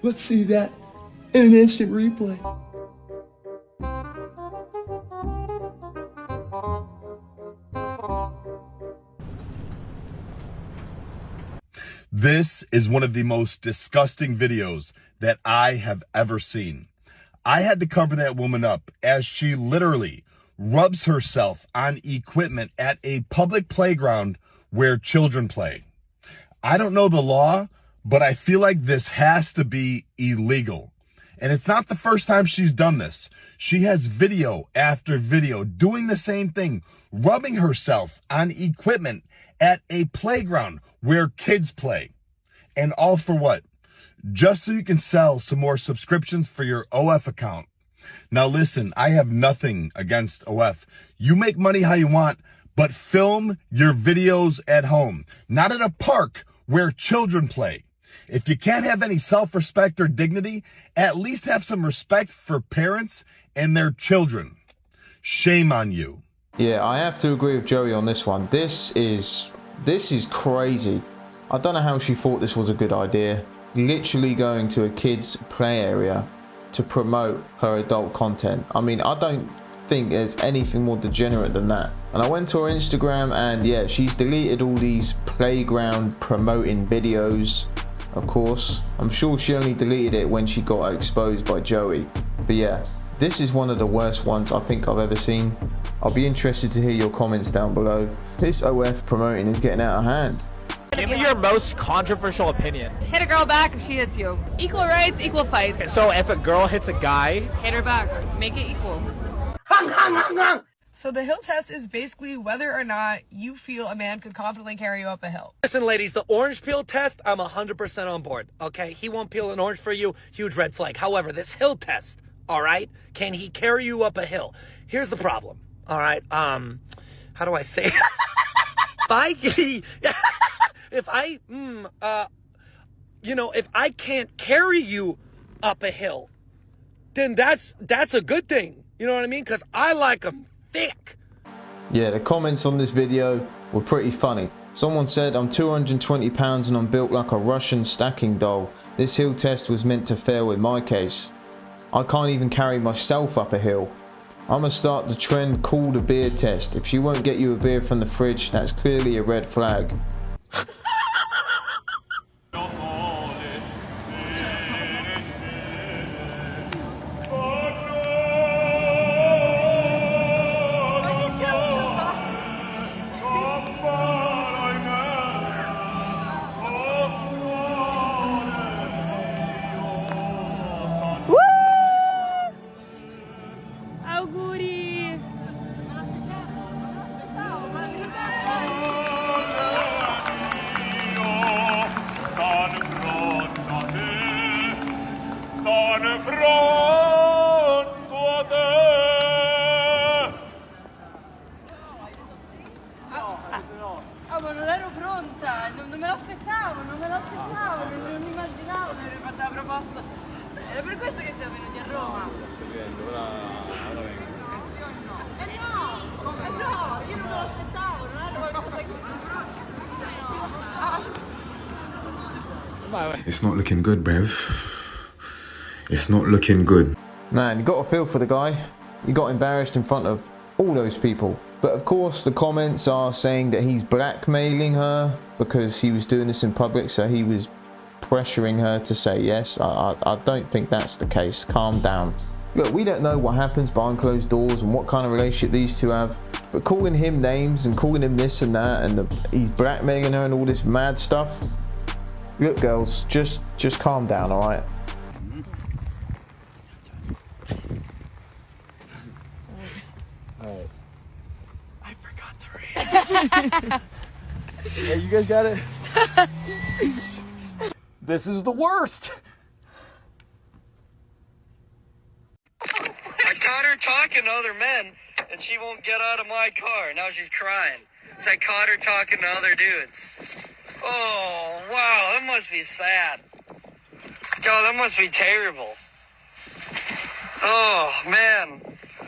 Let's see that in an instant replay. This is one of the most disgusting videos that I have ever seen. I had to cover that woman up as she literally rubs herself on equipment at a public playground where children play. I don't know the law, but I feel like this has to be illegal. And it's not the first time she's done this. She has video after video doing the same thing, rubbing herself on equipment at a playground where kids play. And all for what? Just so you can sell some more subscriptions for your OF account. Now listen, I have nothing against OF. You make money how you want, but film your videos at home, not at a park where children play. If you can't have any self-respect or dignity, at least have some respect for parents and their children. Shame on you. Yeah, I have to agree with Joey on this one. This is crazy. I don't know how she thought this was a good idea. Literally going to a kid's play area to promote her adult content. I mean, I don't think there's anything more degenerate than that. And I went to her Instagram and yeah, she's deleted all these playground promoting videos. Of course, I'm sure she only deleted it when she got exposed by Joey. But yeah, this is one of the worst ones I think I've ever seen. I'll be interested to hear your comments down below. This OF promoting is getting out of hand. Give me your most controversial opinion. Hit a girl back if she hits you. Equal rights, equal fights. So if a girl hits a guy, Hit her back. Make it equal. So the hill test is basically whether or not you feel a man could confidently carry you up a hill. Listen, ladies, the orange peel test, I'm 100% on board, okay? He won't peel an orange for you, huge red flag. However, this hill test, all right? Can he carry you up a hill? Here's the problem, all right? How do I say it? If I can't carry you up a hill, then that's a good thing. You know what I mean? Because I like them thick. Yeah, the comments on this video were pretty funny. Someone said, I'm 220 pounds and I'm built like a Russian stacking doll. This hill test was meant to fail in my case. I can't even carry myself up a hill. I'ma start the trend called a beer test. If she won't get you a beer from the fridge, that's clearly a red flag. Auguri! Oh, ma non ero pronta, non me l'aspettavo, non immaginavo di aver fatto la proposta. Era per questo che siamo venuti a Roma. No, io non me l'aspettavo, non era qualcosa che... It's not looking good, bruv. It's not looking good. Man, you got to feel for the guy. You got embarrassed in front of all those people. But of course the comments are saying that he's blackmailing her because he was doing this in public, so he was pressuring her to say yes. I don't think that's the case. Calm down. Look, we don't know what happens behind closed doors and what kind of relationship these two have, but calling him names and calling him this and that and he's blackmailing her and all this mad stuff. Look, girls, just calm down, all right? I forgot the ring. Hey, you guys got it? This is the worst. I caught her talking to other men, and she won't get out of my car. Now she's crying. So I caught her talking to other dudes. Oh, wow, that must be sad. God, that must be terrible. Oh, man.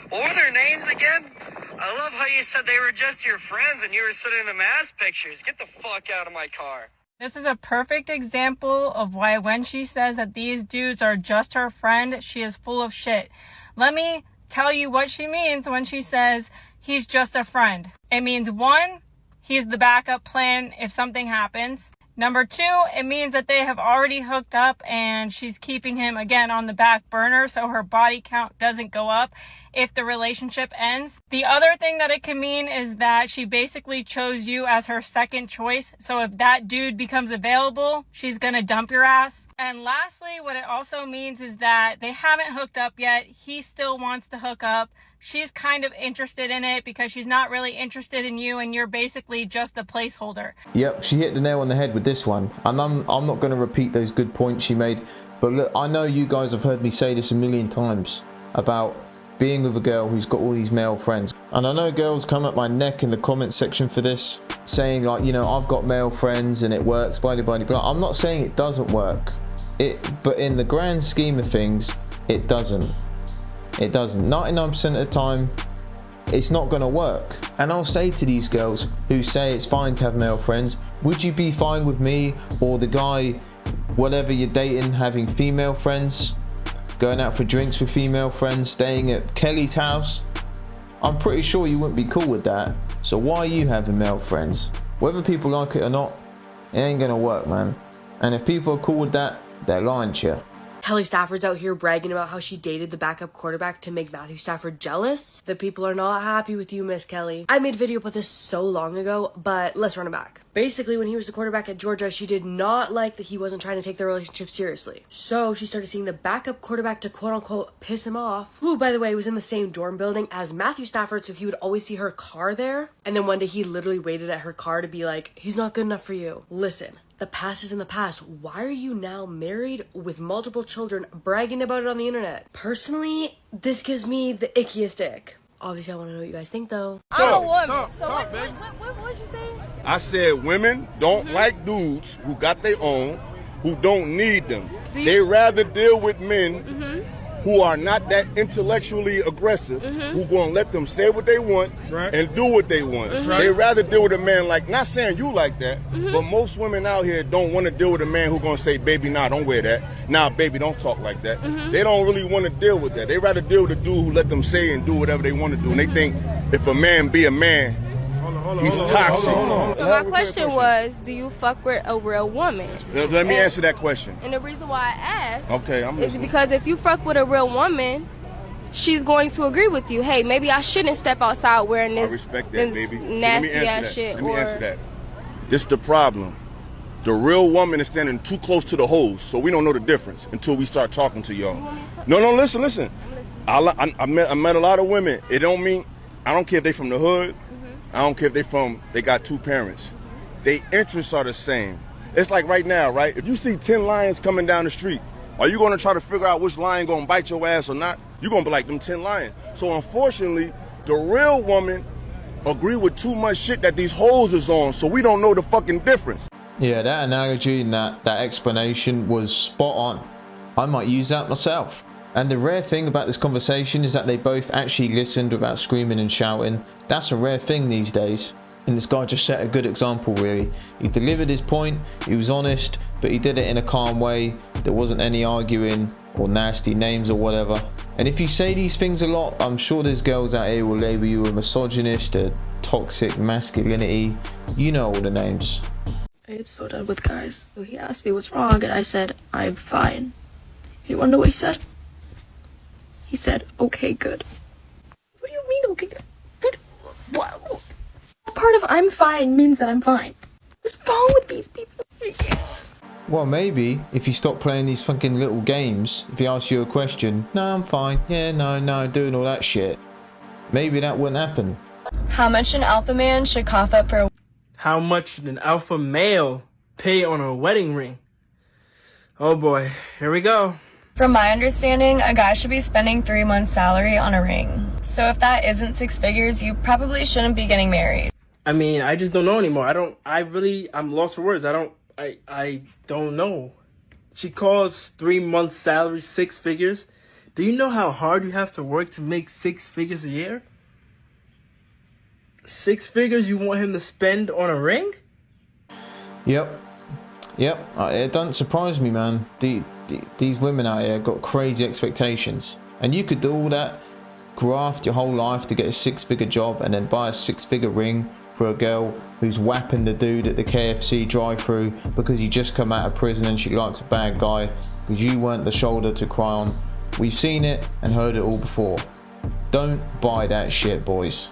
What were their names again? I love how you said they were just your friends and you were sitting in the mass pictures. Get the fuck out of my car. This is a perfect example of why when she says that these dudes are just her friend, she is full of shit. Let me tell you what she means when she says he's just a friend. It means 1, he's the backup plan if something happens. Number 2, it means that they have already hooked up and she's keeping him again on the back burner so her body count doesn't go up if the relationship ends. The other thing that it can mean is that she basically chose you as her second choice. So if that dude becomes available, she's gonna dump your ass. And lastly, what it also means is that they haven't hooked up yet. He still wants to hook up. She's kind of interested in it because she's not really interested in you and you're basically just a placeholder. Yep, she hit the nail on the head with this one. And I'm not going to repeat those good points she made. But look, I know you guys have heard me say this a million times about being with a girl who's got all these male friends. And I know girls come at my neck in the comment section for this, saying like, you know, I've got male friends and it works, blah, blah, blah, blah. I'm not saying it doesn't work. But in the grand scheme of things, it doesn't. It doesn't. 99% of the time, it's not going to work. And I'll say to these girls who say it's fine to have male friends, would you be fine with me or the guy, whatever you're dating, having female friends, going out for drinks with female friends, staying at Kelly's house? I'm pretty sure you wouldn't be cool with that. So why are you having male friends? Whether people like it or not, it ain't going to work, man. And if people are cool with that, they're lying to you. Kelly Stafford's out here bragging about how she dated the backup quarterback to make Matthew Stafford jealous. The people are not happy with you, Miss Kelly. I made a video about this so long ago, but let's run it back. Basically, when he was the quarterback at Georgia, she did not like that he wasn't trying to take their relationship seriously. So she started seeing the backup quarterback to quote-unquote piss him off, who, by the way, was in the same dorm building as Matthew Stafford, so he would always see her car there. And then one day he literally waited at her car to be like, he's not good enough for you. Listen, the past is in the past. Why are you now married with multiple children bragging about it on the internet? Personally, this gives me the ickiest ick. Obviously, I want to know what you guys think, though. I'm a woman. So what did you say? I said women don't like dudes who got their own, who don't need them. They rather deal with men who are not that intellectually aggressive, who gonna let them say what they want and do what they want. They rather deal with a man like, not saying you like that, but most women out here don't want to deal with a man who gonna say, baby, nah, don't wear that. Nah, baby, don't talk like that. They don't really want to deal with that. They rather deal with a dude who let them say and do whatever they want to do. And they think if a man be a man, he's toxic. So my question was, do you fuck with a real woman? Let me answer that question. And the reason why I asked I'm is because if you fuck with a real woman, she's going to agree with you. Hey, maybe I shouldn't step outside wearing this, I respect that, this baby. nasty ass shit. Let me answer that. This is the problem. The real woman is standing too close to the hose, so we don't know the difference until we start talking to y'all. No, listen. I met a lot of women. It don't mean, I don't care if they from the hood. I don't care if they got two parents. Their interests are the same. It's like right now, right? If you see 10 lions coming down the street, are you gonna try to figure out which lion gonna bite your ass or not? You're gonna be like them 10 lions. So unfortunately, the real woman agree with too much shit that these hoes is on, so we don't know the fucking difference. Yeah, that analogy and that explanation was spot on. I might use that myself. And the rare thing about this conversation is that they both actually listened without screaming and shouting. That's a rare thing these days. And this guy just set a good example, really. He delivered his point, he was honest, but he did it in a calm way. There wasn't any arguing or nasty names or whatever. And if you say these things a lot, I'm sure there's girls out here who will label you a misogynist, a toxic masculinity. You know all the names. I'm so done with guys. So he asked me what's wrong, and I said, I'm fine. You wanna know what he said? He said, okay, good. What do you mean, okay, good? What part of I'm fine means that I'm fine? What's wrong with these people? Well, maybe if you stop playing these fucking little games, if he asks you a question, no, I'm fine, yeah, no, doing all that shit, maybe that wouldn't happen. How much an alpha man should cough up for? How much should an alpha male pay on a wedding ring? Oh boy, here we go. From my understanding, a guy should be spending 3 months' salary on a ring. So if that isn't 6 figures, you probably shouldn't be getting married. I mean, I just don't know anymore. I'm lost for words. I don't know. She calls 3 months' salary 6 figures. Do you know how hard you have to work to make 6 figures a year? 6 figures you want him to spend on a ring? Yep. Yep, it doesn't surprise me, man. These women out here got crazy expectations. And you could do all that, graft your whole life to get a 6-figure job and then buy a 6-figure ring for a girl who's whapping the dude at the KFC drive-thru because you just come out of prison and she likes a bad guy because you weren't the shoulder to cry on. We've seen it and heard it all before. Don't buy that shit, boys.